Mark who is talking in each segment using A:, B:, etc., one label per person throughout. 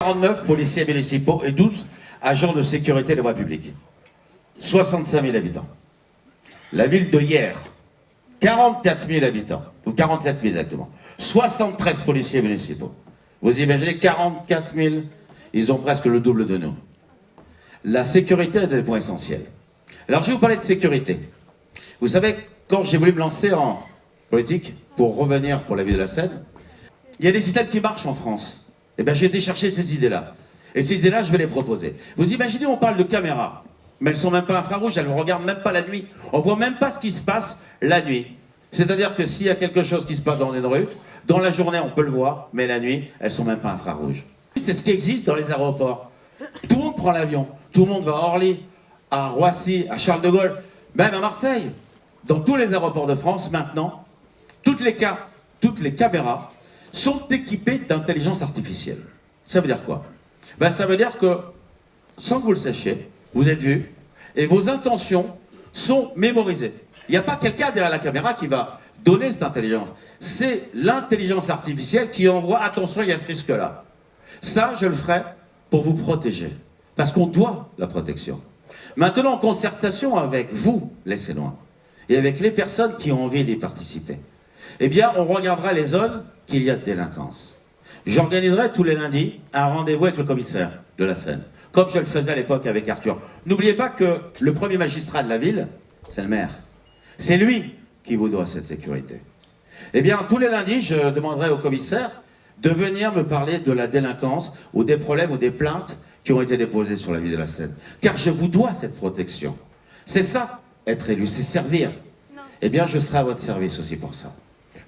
A: 49 policiers municipaux et 12 agents de sécurité de voie publique. 65 000 habitants. La ville de Hyères, 44 000 habitants, ou 47 000 exactement. 73 policiers municipaux. Vous imaginez 44 000, ils ont presque le double de nous. La sécurité est un point essentiel. Alors je vais vous parler de sécurité. Vous savez, quand j'ai voulu me lancer en politique, pour revenir pour la ville de la Seine, il y a des systèmes qui marchent en France. Eh bien j'ai été chercher ces idées-là. Et ces idées-là, je vais les proposer. Vous imaginez, on parle de caméras, mais elles ne sont même pas infrarouges, elles ne regardent même pas la nuit. On ne voit même pas ce qui se passe la nuit. C'est-à-dire que s'il y a quelque chose qui se passe dans une rue, dans la journée, on peut le voir, mais la nuit, elles ne sont même pas infrarouges. C'est ce qui existe dans les aéroports. Tout le monde prend l'avion. Tout le monde va à Orly, à Roissy, à Charles de Gaulle, même à Marseille. Dans tous les aéroports de France, maintenant, toutes les caméras sont équipées d'intelligence artificielle. Ça veut dire quoi? Ben, ça veut dire que, sans que vous le sachiez, vous êtes vu, et vos intentions sont mémorisées. Il n'y a pas quelqu'un derrière la caméra qui va donner cette intelligence. C'est l'intelligence artificielle qui envoie, attention, il y a ce risque-là. Ça, je le ferai pour vous protéger. Parce qu'on doit la protection. Maintenant, en concertation avec vous, les Sénois, et avec les personnes qui ont envie d'y participer, eh bien, on regardera les zones qu'il y a de délinquance. J'organiserai tous les lundis un rendez-vous avec le commissaire de la Seine, comme je le faisais à l'époque avec Arthur. N'oubliez pas que le premier magistrat de la ville, c'est le maire. C'est lui qui vous doit cette sécurité. Eh bien, tous les lundis, je demanderai au commissaire de venir me parler de la délinquance ou des problèmes ou des plaintes qui ont été déposées sur la ville de la Seine. Car je vous dois cette protection. C'est ça, être élu, c'est servir. Eh bien, je serai à votre service aussi pour ça.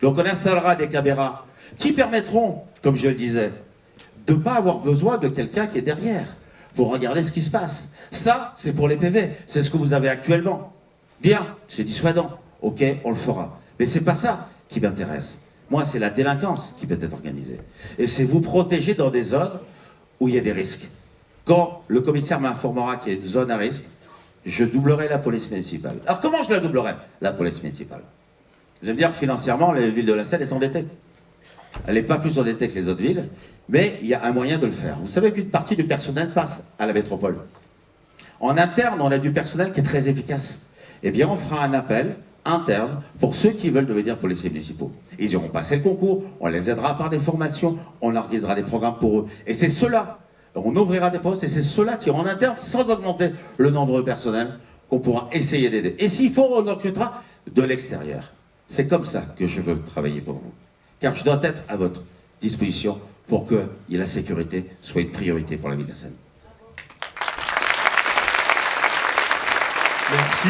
A: Donc, on installera des caméras qui permettront, comme je le disais, de ne pas avoir besoin de quelqu'un qui est derrière pour regarder ce qui se passe. Ça, c'est pour les PV. C'est ce que vous avez actuellement. Bien, c'est dissuadant. Ok, on le fera. Mais c'est pas ça qui m'intéresse. Moi, c'est la délinquance qui peut être organisée. Et c'est vous protéger dans des zones où il y a des risques. Quand le commissaire m'informera qu'il y a une zone à risque, je doublerai la police municipale. Alors comment je la doublerai, la police municipale? Vous allez me dire que financièrement, la ville de la Seine est endettée. Elle n'est pas plus endettée que les autres villes, mais il y a un moyen de le faire. Vous savez qu'une partie du personnel passe à la métropole. En interne, on a du personnel qui est très efficace. Eh bien, on fera un appel interne pour ceux qui veulent devenir policiers municipaux. Ils iront passer le concours, on les aidera par des formations, on organisera des programmes pour eux. Et c'est ceux-là, on ouvrira des postes, et c'est ceux-là qui iront en interne, sans augmenter le nombre de personnel, qu'on pourra essayer d'aider. Et s'il faut, on recrutera de l'extérieur. C'est comme ça que je veux travailler pour vous. Car je dois être à votre disposition pour que la sécurité soit une priorité pour la ville de la Seine.
B: Merci.